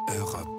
Europe.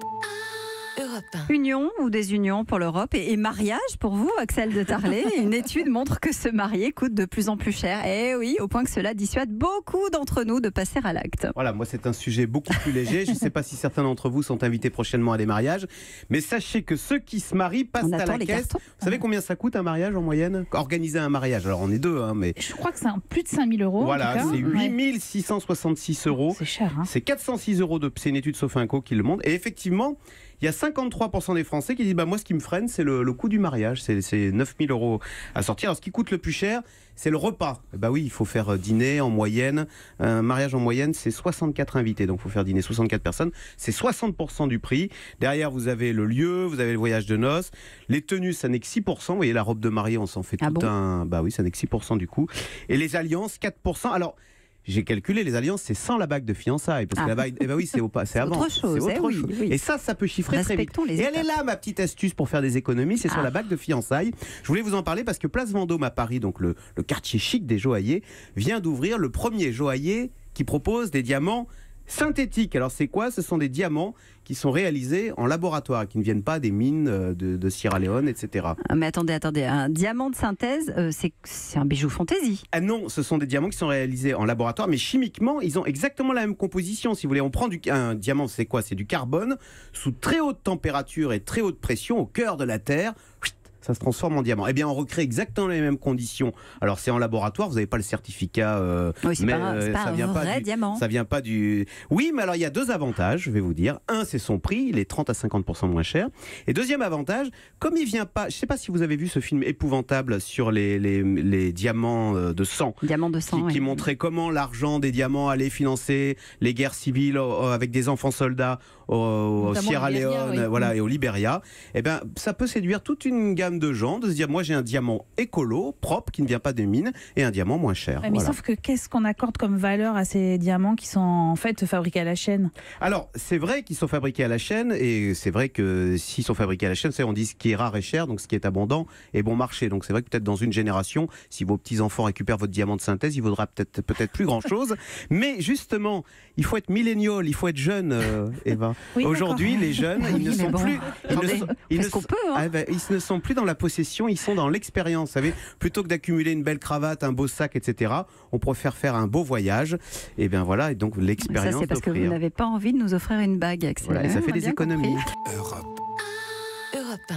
Union ou désunion pour l'Europe et mariage pour vous, Axel de Tarlé. Une étude montre que se marier coûte de plus en plus cher. Et oui, au point que cela dissuade beaucoup d'entre nous de passer à l'acte. Voilà, moi c'est un sujet beaucoup plus léger. Je ne sais pas si certains d'entre vous sont invités prochainement à des mariages, mais sachez que ceux qui se marient passent à la caisse. Vous savez combien ça coûte un mariage en moyenne ? Organiser un mariage, alors on est deux, mais... Je crois que c'est plus de 5 000 euros. Voilà, c'est 8 666 euros. C'est cher. C'est 406 euros c'est une étude Sofinco qui le montre. Et effectivement, il y a 53% des Français qui disent moi ce qui me freine c'est le coût du mariage, c'est 9 000 euros à sortir. Alors ce qui coûte le plus cher c'est le repas. Oui, il faut faire dîner en moyenne. Un mariage en moyenne c'est 64 invités, donc il faut faire dîner 64 personnes. C'est 60% du prix. Derrière vous avez le lieu, vous avez le voyage de noces. Les tenues ça n'est que 6%. Vous voyez la robe de mariée on s'en fait un... oui, ça n'est que 6% du coup. Et les alliances 4%. Alors j'ai calculé, les alliances, c'est sans la bague de fiançailles. Parce que la bague, oui, c'est avant. Autre chose. C'est autre chose. Oui. Et ça peut chiffrer très vite. Et elle est là, ma petite astuce pour faire des économies, c'est sur la bague de fiançailles. Je voulais vous en parler parce que Place Vendôme à Paris, donc le quartier chic des joailliers, vient d'ouvrir le premier joaillier qui propose des diamants synthétiques. Alors c'est quoi ? Ce sont des diamants qui sont réalisés en laboratoire, qui ne viennent pas des mines de Sierra Leone, etc. Mais attendez, un diamant de synthèse, c'est un bijou fantaisie. Ah non, ce sont des diamants qui sont réalisés en laboratoire, mais chimiquement, ils ont exactement la même composition. Si vous voulez, on prend un diamant, c'est quoi ? C'est du carbone sous très haute température et très haute pression au cœur de la Terre. Ça se transforme en diamant. Eh bien, on recrée exactement les mêmes conditions. Alors, c'est en laboratoire, vous n'avez pas le certificat. Oui, c'est pas un vrai diamant. Ça vient pas du... Oui, mais alors, il y a deux avantages, je vais vous dire. Un, c'est son prix, il est 30 à 50% moins cher. Et deuxième avantage, comme il vient pas... Je ne sais pas si vous avez vu ce film épouvantable sur les diamants de sang. Diamants de sang, qui montrait comment l'argent des diamants allait financer les guerres civiles avec des enfants soldats au Sierra Leone, et au Libéria. Eh bien, ça peut séduire toute une gamme de gens, de se dire moi j'ai un diamant écolo, propre, qui ne vient pas des mines, et un diamant moins cher. Mais sauf que qu'est-ce qu'on accorde comme valeur à ces diamants qui sont en fait fabriqués à la chaîne ? Alors c'est vrai qu'ils sont fabriqués à la chaîne, et c'est vrai que s'ils sont fabriqués à la chaîne, on dit ce qui est rare est cher, donc ce qui est abondant est bon marché. Donc c'est vrai que peut-être dans une génération, si vos petits-enfants récupèrent votre diamant de synthèse, il vaudra peut-être plus grand-chose. Mais justement, il faut être millénial, il faut être jeune, Eva. Oui, aujourd'hui, les jeunes, ils ne sont plus... Ils ne sont plus dans la possession, ils sont dans l'expérience. Vous savez, plutôt que d'accumuler une belle cravate, un beau sac, etc., on préfère faire un beau voyage. Et bien voilà, et donc l'expérience. Ça, c'est parce que vous n'avez pas envie de nous offrir une bague, Axel. Voilà, et ça fait des économies. Europe 1.